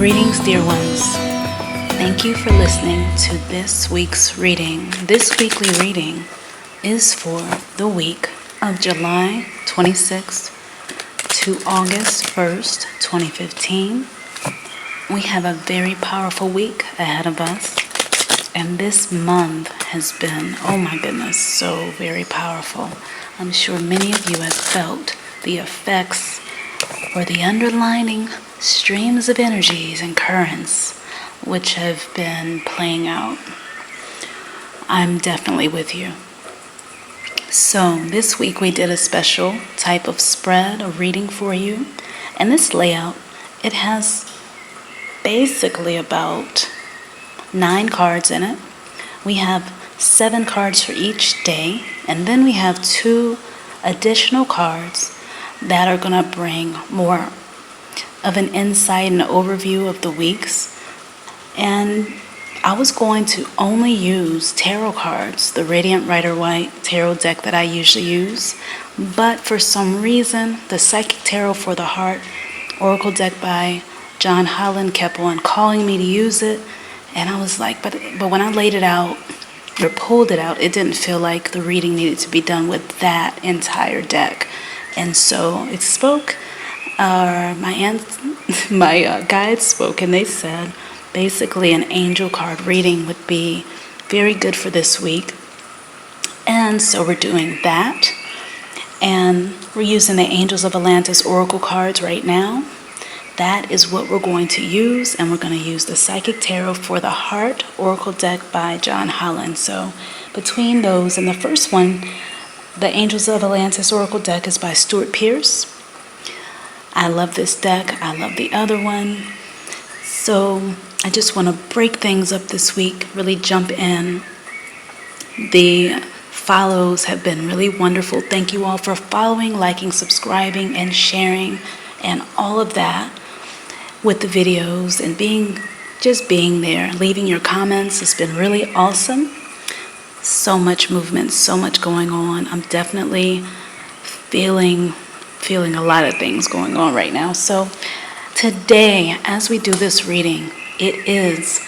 Greetings, dear ones. Thank you for listening to this week's reading. This weekly reading is for the week of July 26th to August 1st, 2015. We have a very powerful week ahead of us, and this month has been, oh my goodness, so very powerful. I'm sure many of you have felt the effects or the underlining streams of energies and currents which have been playing out. I'm definitely with you. So this week we did a special type of spread, a reading for you. And this layout, it has basically about 9 cards in it. We have 7 cards for each day, and then we have 2 additional cards that are going to bring more of an insight and overview of the weeks. And I was going to only use tarot cards, the Radiant Rider-Waite tarot deck that I usually use. But for some reason, the Psychic Tarot for the Heart Oracle deck by John Holland kept on calling me to use it. And I was like, but when I laid it out or pulled it out, it didn't feel like the reading needed to be done with that entire deck. And so it spoke. My guides spoke, and they said basically an angel card reading would be very good for this week. And so we're doing that. And we're using the Angels of Atlantis Oracle cards right now. That is what we're going to use. And we're going to use the Psychic Tarot for the Heart Oracle deck by John Holland. So between those and the first one, the Angels of Atlantis Oracle deck is by Stuart Pearce. I love this deck. I love the other one. So I just want to break things up this week, really jump in. The follows have been really wonderful. Thank you all for following, liking, subscribing, and sharing, and all of that with the videos and being there, leaving your comments. It's been really awesome. So much movement, so much going on. I'm definitely feeling a lot of things going on right now. So today, as we do this reading, it is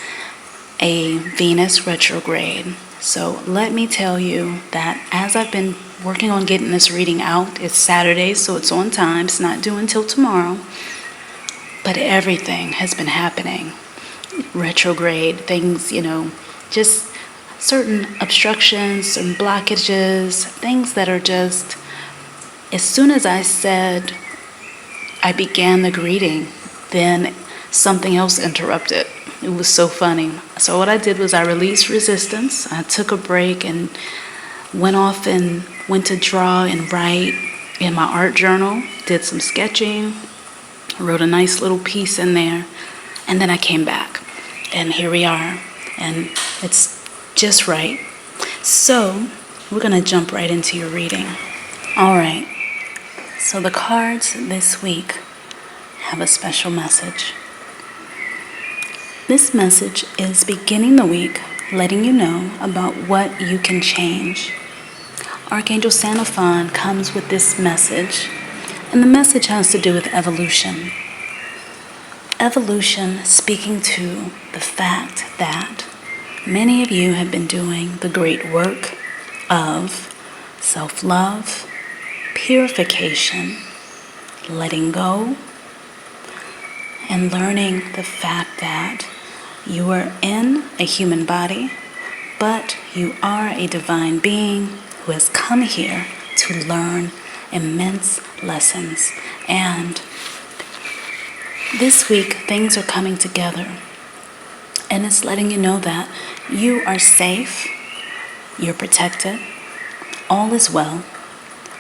a Venus retrograde. So let me tell you that as I've been working on getting this reading out, it's Saturday, so it's on time. It's not due until tomorrow. But everything has been happening. Retrograde, things, just certain obstructions and blockages, things that are just, as soon as I began the greeting, then something else interrupted. It was so funny. So what I did was I released resistance. I took a break and went to draw and write in my art journal, did some sketching, wrote a nice little piece in there, and then I came back. And here we are. And it's just right. So we're going to jump right into your reading. All right. So the cards this week have a special message. This message is beginning the week letting you know about what you can change. Archangel Sandalphon comes with this message, and the message has to do with evolution. Evolution, speaking to the fact that many of you have been doing the great work of self-love, purification, letting go, and learning the fact that you are in a human body, but you are a divine being who has come here to learn immense lessons. And this week, things are coming together, and it's letting you know that you are safe, you're protected, all is well.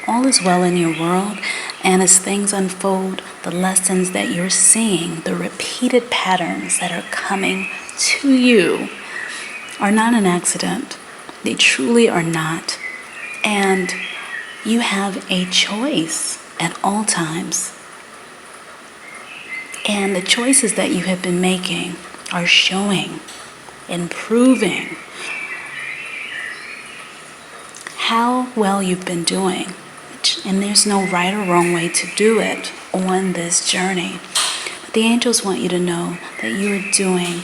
All is well in your world, and as things unfold, the lessons that you're seeing, the repeated patterns that are coming to you are not an accident. They truly are not. And you have a choice at all times. And the choices that you have been making are showing, improving how well you've been doing. And there's no right or wrong way to do it on this journey. The angels want you to know that you are doing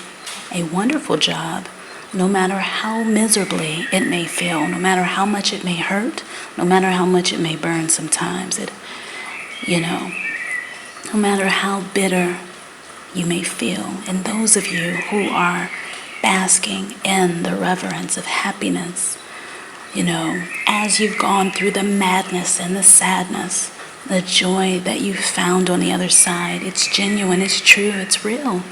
a wonderful job, no matter how miserably it may feel, no matter how much it may hurt, no matter how much it may burn sometimes. No matter how bitter you may feel. And those of you who are basking in the reverence of happiness, as you've gone through the madness and the sadness, the joy that you found on the other side, it's genuine, it's true, it's real.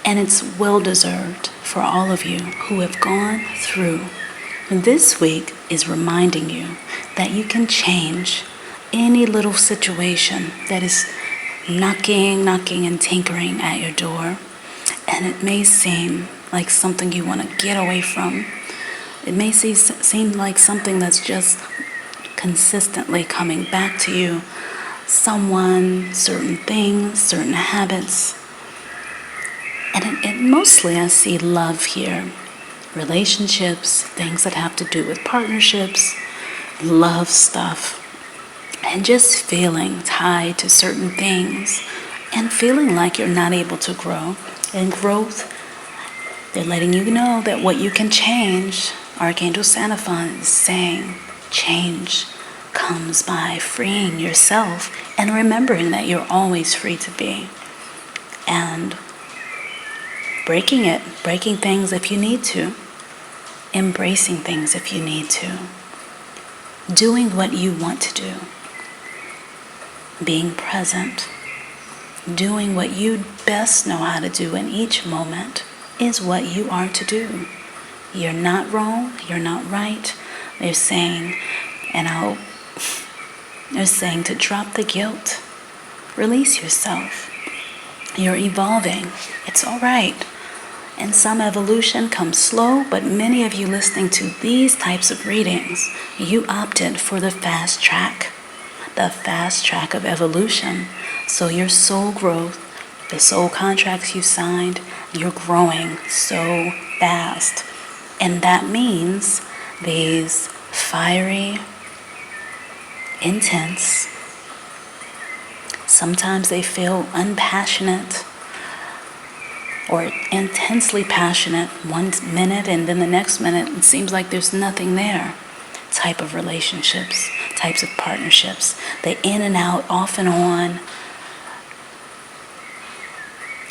And it's well-deserved for all of you who have gone through. And this week is reminding you that you can change any little situation that is knocking and tinkering at your door. And it may seem like something you want to get away from. It may seem like something that's just consistently coming back to you. Someone, certain things, certain habits. And mostly I see love here. Relationships, things that have to do with partnerships, love stuff. And just feeling tied to certain things and feeling like you're not able to grow. And growth, they're letting you know that what you can change, Archangel Xenophon is saying, change comes by freeing yourself and remembering that you're always free to be. And breaking things if you need to, embracing things if you need to, doing what you want to do, being present, doing what you best know how to do in each moment is what you are to do. You're not wrong, you're not right. They're saying to drop the guilt, release yourself. You're evolving, it's all right. And some evolution comes slow, but many of you listening to these types of readings, you opted for the fast track of evolution. So your soul growth, the soul contracts you signed, you're growing so fast. And that means these fiery, intense, sometimes they feel unpassionate or intensely passionate one minute, and then the next minute it seems like there's nothing there. Type of relationships, types of partnerships, the in and out, off and on.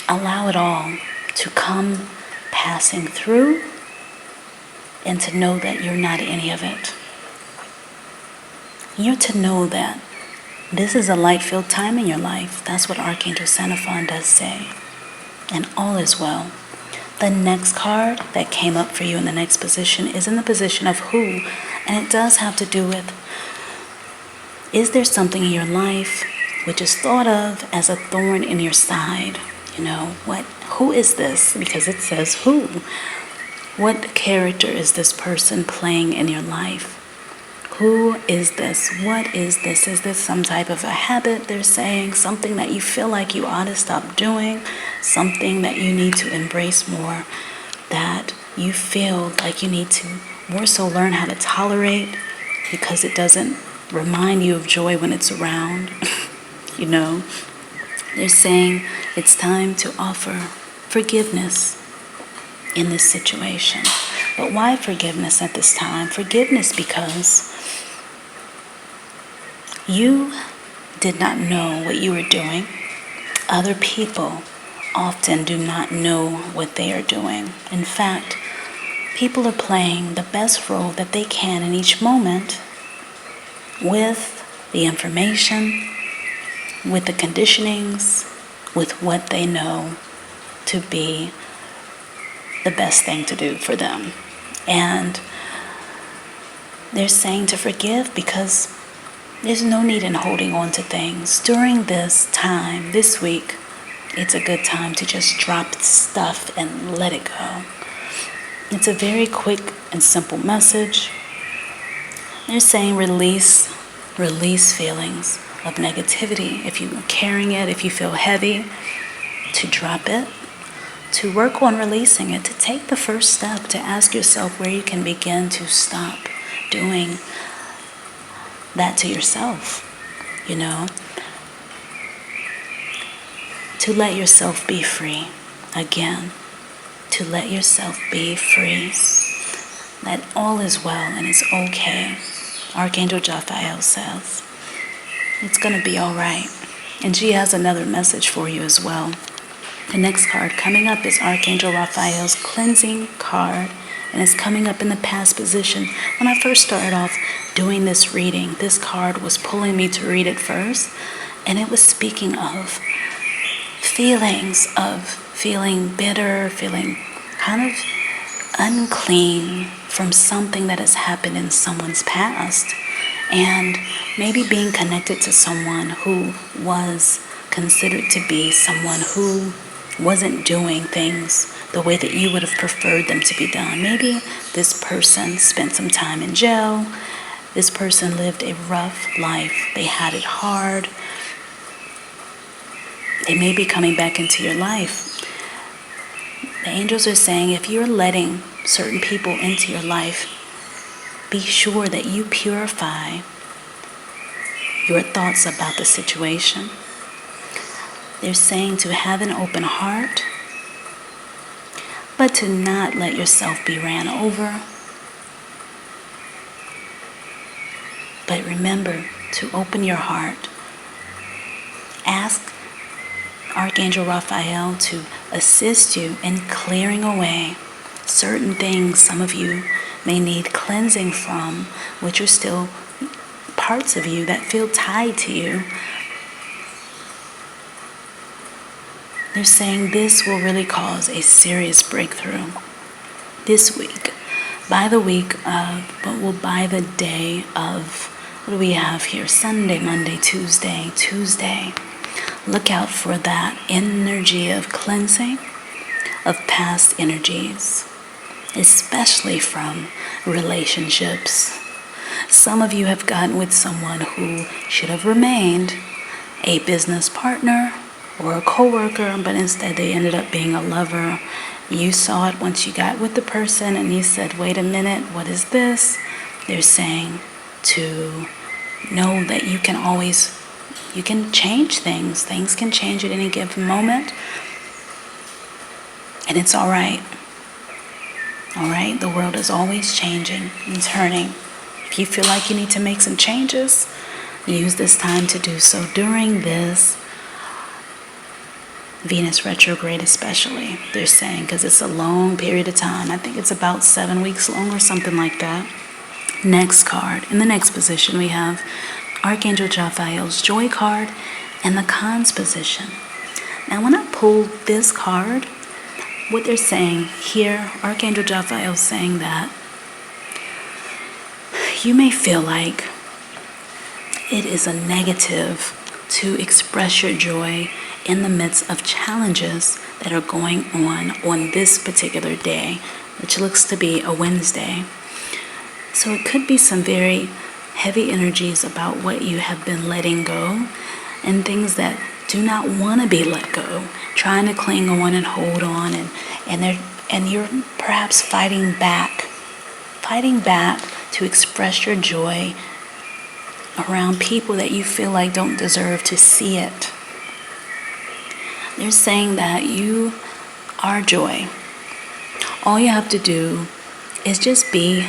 Allow it all to come passing through and to know that you're not any of it. You're to know that this is a light-filled time in your life. That's what Archangel Xenophon does say. And all is well. The next card that came up for you in the next position is in the position of who, and it does have to do with, is there something in your life which is thought of as a thorn in your side? Who is this? Because it says who. What character is this person playing in your life? Who is this? What is this? Is this some type of a habit, they're saying? Something that you feel like you ought to stop doing? Something that you need to embrace more? That you feel like you need to more so learn how to tolerate because it doesn't remind you of joy when it's around? They're saying it's time to offer forgiveness in this situation. But why forgiveness at this time? Forgiveness because you did not know what you were doing. Other people often do not know what they are doing. In fact, people are playing the best role that they can in each moment with the information, with the conditionings, with what they know to be the best thing to do for them. And they're saying to forgive because there's no need in holding on to things. During this time, this week, it's a good time to just drop stuff and let it go. It's a very quick and simple message. They're saying release feelings of negativity. If you're carrying it, if you feel heavy, to drop it, to work on releasing it, to take the first step, to ask yourself where you can begin to stop doing that to yourself. to let yourself be free. Again, to let yourself be free. That all is well and it's okay. Archangel Raphael says, it's going to be all right. And she has another message for you as well. The next card coming up is Archangel Raphael's cleansing card, and it's coming up in the past position. When I first started off doing this reading, this card was pulling me to read it first, and it was speaking of feelings of feeling bitter, feeling kind of unclean from something that has happened in someone's past, and maybe being connected to someone who was considered to be someone who wasn't doing things the way that you would have preferred them to be done. Maybe this person spent some time in jail. This person lived a rough life. They had it hard. They may be coming back into your life. The angels are saying if you're letting certain people into your life, be sure that you purify your thoughts about the situation. They're saying to have an open heart, but to not let yourself be ran over. But remember to open your heart. Ask Archangel Raphael to assist you in clearing away certain things some of you may need cleansing from, which are still parts of you that feel tied to you. They're saying this will really cause a serious breakthrough this week. By the week of, but will by the day of, what do we have here? Sunday, Monday, Tuesday. Look out for that energy of cleansing of past energies, especially from relationships. Some of you have gotten with someone who should have remained a business partner or a co-worker, but instead they ended up being a lover. You saw it once you got with the person and you said, wait a minute, what is this? They're saying to know that you can change things. Things can change at any given moment. And it's all right. All right? The world is always changing and turning. If you feel like you need to make some changes, use this time to do so during this Venus retrograde especially, they're saying, because it's a long period of time. I think it's about 7 weeks long or something like that. Next card. In the next position, we have Archangel Raphael's Joy card and the Cons position. Now, when I pulled this card, what they're saying here, Archangel Raphael is saying that you may feel like it is a negative to express your joy in the midst of challenges that are going on this particular day, which looks to be a Wednesday. So it could be some very heavy energies about what you have been letting go and things that do not want to be let go, trying to cling on and hold on, and you're perhaps fighting back to express your joy around people that you feel like don't deserve to see it. They're saying that you are joy. All you have to do is just be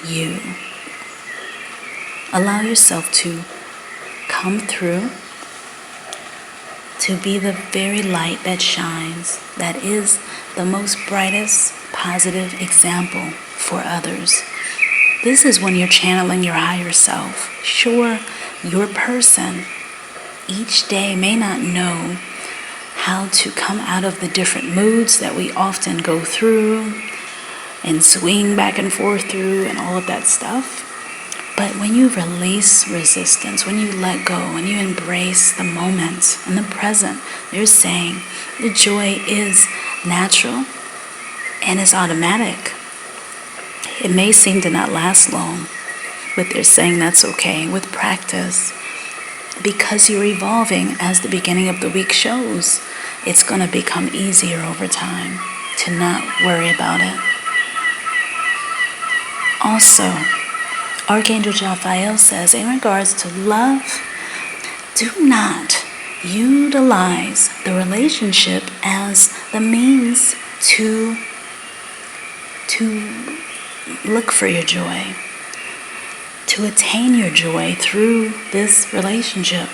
you. Allow yourself to come through, to be the very light that shines, that is the most brightest positive example for others. This is when you're channeling your higher self. Sure, your person each day may not know how to come out of the different moods that we often go through and swing back and forth through and all of that stuff. But when you release resistance, when you let go, when you embrace the moment and the present, they're saying the joy is natural and is automatic. It may seem to not last long, but they're saying that's okay with practice. Because you're evolving, as the beginning of the week shows, it's going to become easier over time to not worry about it. Also, Archangel Raphael says, in regards to love, do not utilize the relationship as the means to look for your joy, to attain your joy through this relationship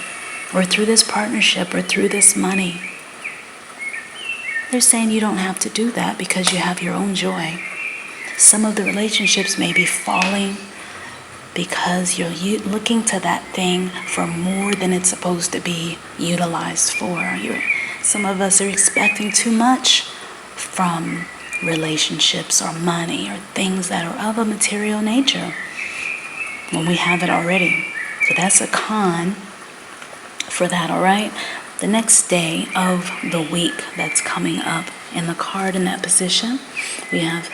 or through this partnership or through this money. They're saying you don't have to do that because you have your own joy. Some of the relationships may be falling because you're looking to that thing for more than it's supposed to be utilized for. Some of us are expecting too much from relationships or money or things that are of a material nature when we have it already. So that's a con for that, all right? The next day of the week that's coming up in the card in that position, we have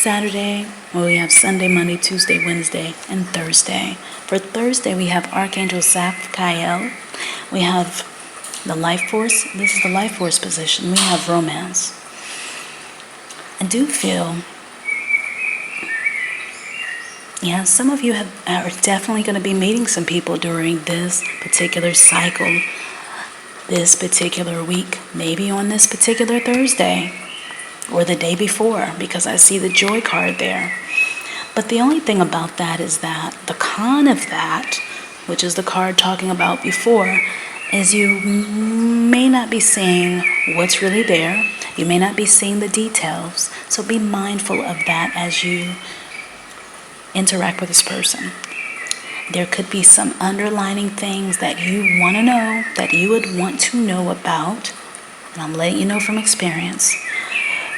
Saturday, we have Sunday, Monday, Tuesday, Wednesday, and Thursday. For Thursday, we have Archangel Zaphael. We have the life force. This is the life force position. We have romance. I do feel, some of you are definitely going to be meeting some people during this particular cycle, this particular week, maybe on this particular Thursday or the day before, because I see the joy card there. But the only thing about that is that the con of that, which is the card talking about before, is you may not be seeing what's really there. You may not be seeing the details. So be mindful of that as you interact with this person. There could be some underlining things that you want to know, that you would want to know about. And I'm letting you know from experience.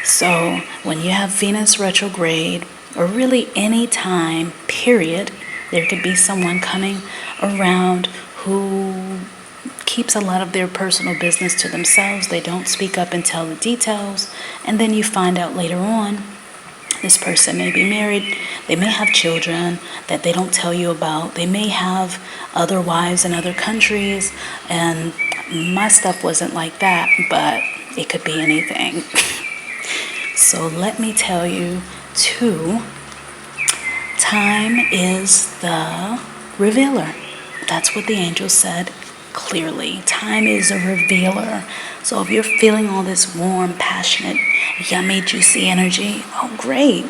So when you have Venus retrograde, or really any time, period, there could be someone coming around who keeps a lot of their personal business to themselves. They don't speak up and tell the details. And then you find out later on, this person may be married. They may have children that they don't tell you about. They may have other wives in other countries. And my stuff wasn't like that, but it could be anything. So let me tell you, too, time is the revealer. That's what the angel said clearly. Time is a revealer. So if you're feeling all this warm, passionate, yummy, juicy energy, oh great.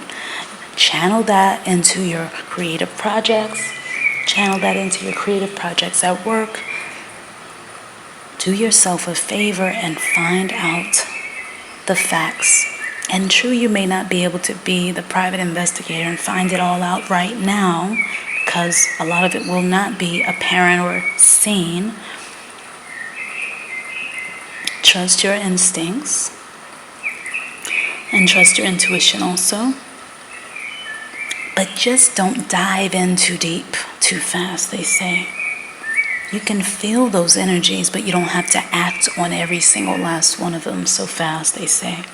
Channel that into your creative projects. Channel that into your creative projects at work. Do yourself a favor and find out the facts. And true, you may not be able to be the private investigator and find it all out right now, because a lot of it will not be apparent or seen. Trust your instincts and trust your intuition also. But just don't dive in too deep, too fast, they say. You can feel those energies, but you don't have to act on every single last one of them so fast, they say.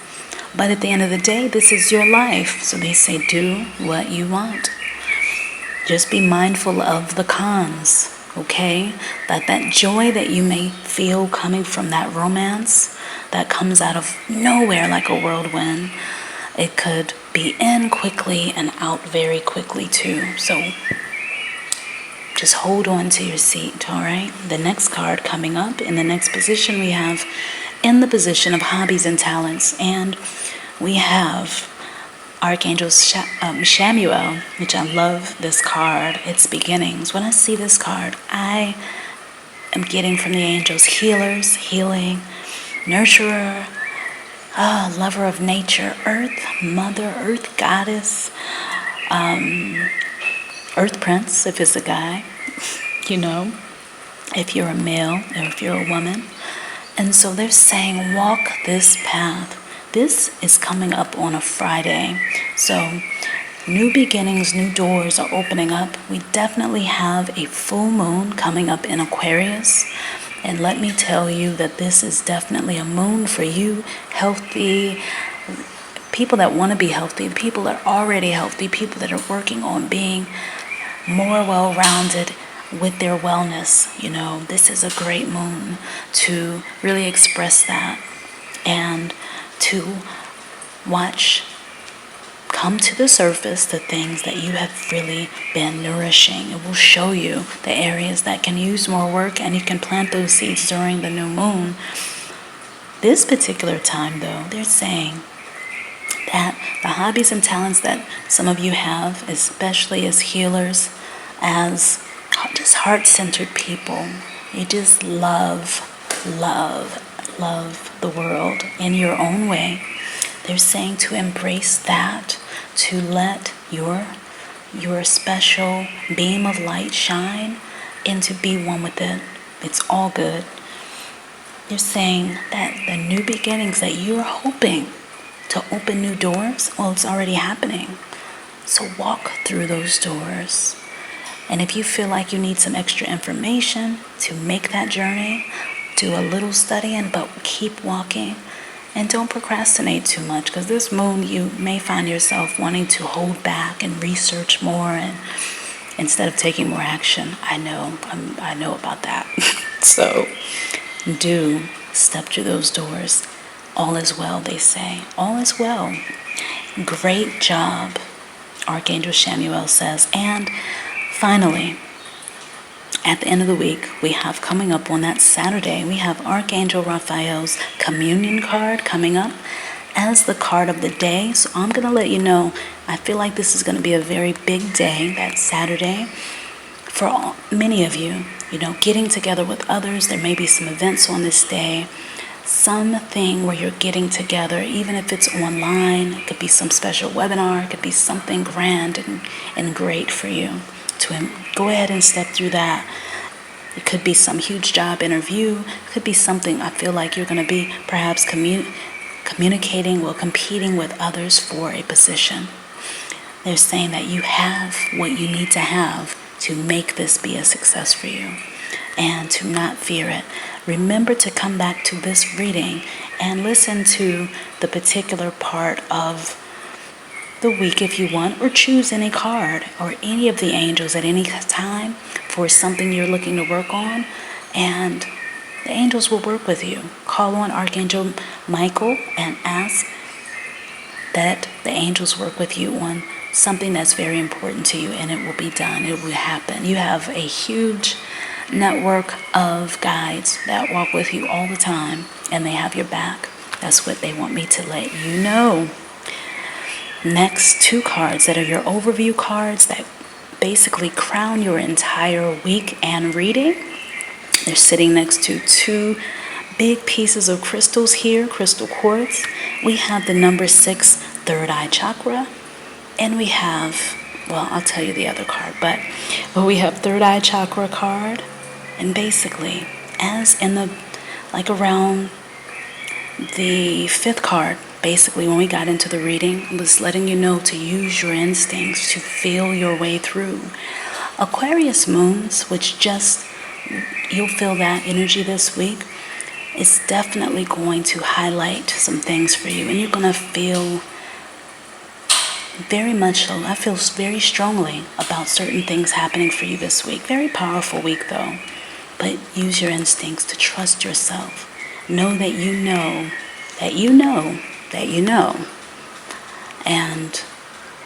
But at the end of the day, this is your life. So they say, do what you want. Just be mindful of the cons, okay? That joy that you may feel coming from that romance that comes out of nowhere like a whirlwind, it could be in quickly and out very quickly too. So just hold on to your seat, all right? The next card coming up in the next position, we have in the position of hobbies and talents, and we have Archangel Samuel, which I love this card. It's beginnings. When I see this card, I am getting from the angels healers, healing, nurturer, lover of nature, earth, mother, earth goddess, earth prince if it's a guy, if you're a male or if you're a woman. And so they're saying, walk this path. This is coming up on a Friday. So new beginnings, new doors are opening up. We definitely have a full moon coming up in Aquarius. And let me tell you that this is definitely a moon for you, healthy, people that want to be healthy, people that are already healthy, people that are working on being more well-rounded with their wellness. This is a great moon to really express that and to watch come to the surface the things that you have really been nourishing. It will show you the areas that can use more work, and you can plant those seeds during the new moon. This particular time, though, they're saying that the hobbies and talents that some of you have, especially as healers, as just heart-centered people, you just love the world in your own way. They're saying to embrace that, to let your special beam of light shine, and to be one with it. It's all good. They're saying that the new beginnings that you're hoping to open new doors, well, it's already happening. So walk through those doors. And if you feel like you need some extra information to make that journey, do a little studying, but keep walking. And don't procrastinate too much, because this moon, you may find yourself wanting to hold back and research more, and instead of taking more action. I know about that. So do step through those doors. All is well, they say. All is well. Great job, Archangel Chamuel says. And finally, at the end of the week, we have coming up on that Saturday, we have Archangel Raphael's communion card coming up as the card of the day. So I'm going to let you know, I feel like this is going to be a very big day, that Saturday. For many of you, getting together with others, there may be some events on this day, something where you're getting together, even if it's online. It could be some special webinar, it could be something grand and great for you to go ahead and step through that. It could be some huge job interview. It could be something I feel like you're going to be perhaps communicating or competing with others for a position. They're saying that you have what you need to have to make this be a success for you, and to not fear it. Remember to come back to this reading and listen to the particular part of the week if you want, or choose any card or any of the angels at any time for something you're looking to work on, and the angels will work with you. Call on Archangel Michael and ask that the angels work with you on something that's very important to you, and it will be done. It will happen. You have a huge network of guides that walk with you all the time, and they have your back. That's what they want me to let you know. Next, two cards that are your overview cards that basically crown your entire week and reading. They're sitting next to two big pieces of crystals here, crystal quartz. We have the number 6, third eye chakra, and we have, well, I'll tell you the other card, but we have third eye chakra card, and basically, as in the, like around the 5th card, basically when we got into the reading, it was letting you know to use your instincts to feel your way through. Aquarius moons, which just, you'll feel that energy this week, is definitely going to highlight some things for you, and you're going to feel very much so. I feel very strongly about certain things happening for you this week. Very powerful week though, but use your instincts to trust yourself. Know that you know that you know that you know, and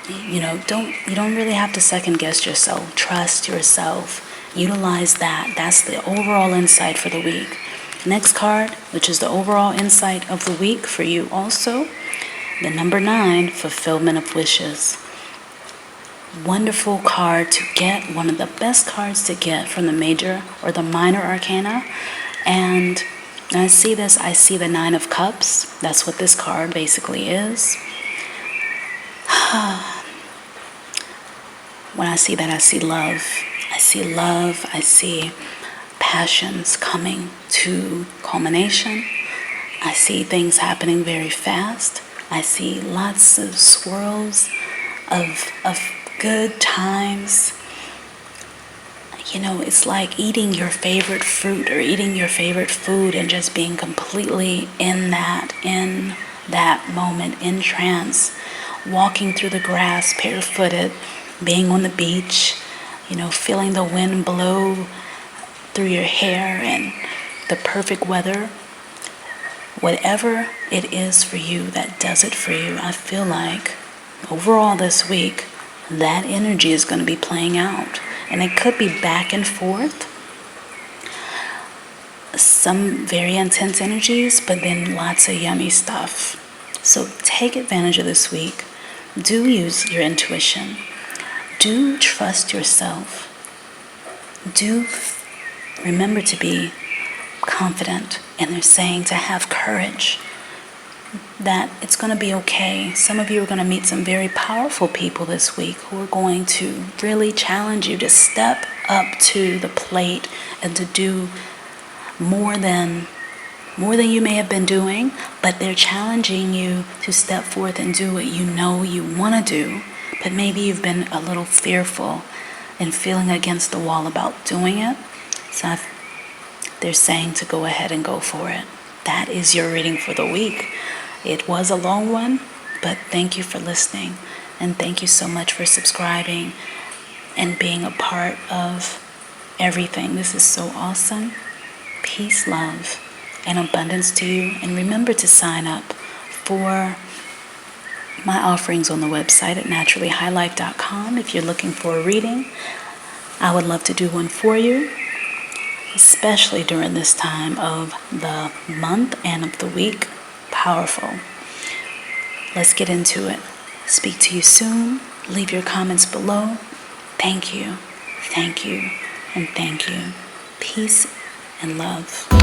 you don't really have to second guess yourself. Trust yourself. Utilize that. That's the overall insight for the week. Next card, which is the overall insight of the week for you also, the number 9, fulfillment of wishes. Wonderful card to get, one of the best cards to get from the major or the minor arcana. And when I see this, I see the 9 of Cups. That's what this card basically is. When I see that, I see love. I see love. I see passions coming to culmination. I see things happening very fast. I see lots of swirls of good times. It's like eating your favorite fruit or eating your favorite food and just being completely in that moment, in trance, walking through the grass barefooted, being on the beach, feeling the wind blow through your hair and the perfect weather. Whatever it is for you that does it for you, I feel like overall this week, that energy is going to be playing out. And it could be back and forth, some very intense energies, but then lots of yummy stuff. So take advantage of this week. Do use your intuition. Do trust yourself. Do remember to be confident. And they're saying to have courage, that it's going to be okay. Some of you are going to meet some very powerful people this week who are going to really challenge you to step up to the plate and to do more than you may have been doing, but they're challenging you to step forth and do what you know you want to do, but maybe you've been a little fearful and feeling against the wall about doing it. So they're saying to go ahead and go for it. That is your reading for the week. It was a long one, but thank you for listening, and thank you so much for subscribing and being a part of everything. This is so awesome. Peace, love, and abundance to you. And remember to sign up for my offerings on the website at naturallyhighlife.com. If you're looking for a reading, I would love to do one for you, especially during this time of the month and of the week. Powerful. Let's get into it. Speak to you soon. Leave your comments below. Thank you, and thank you. Peace and love.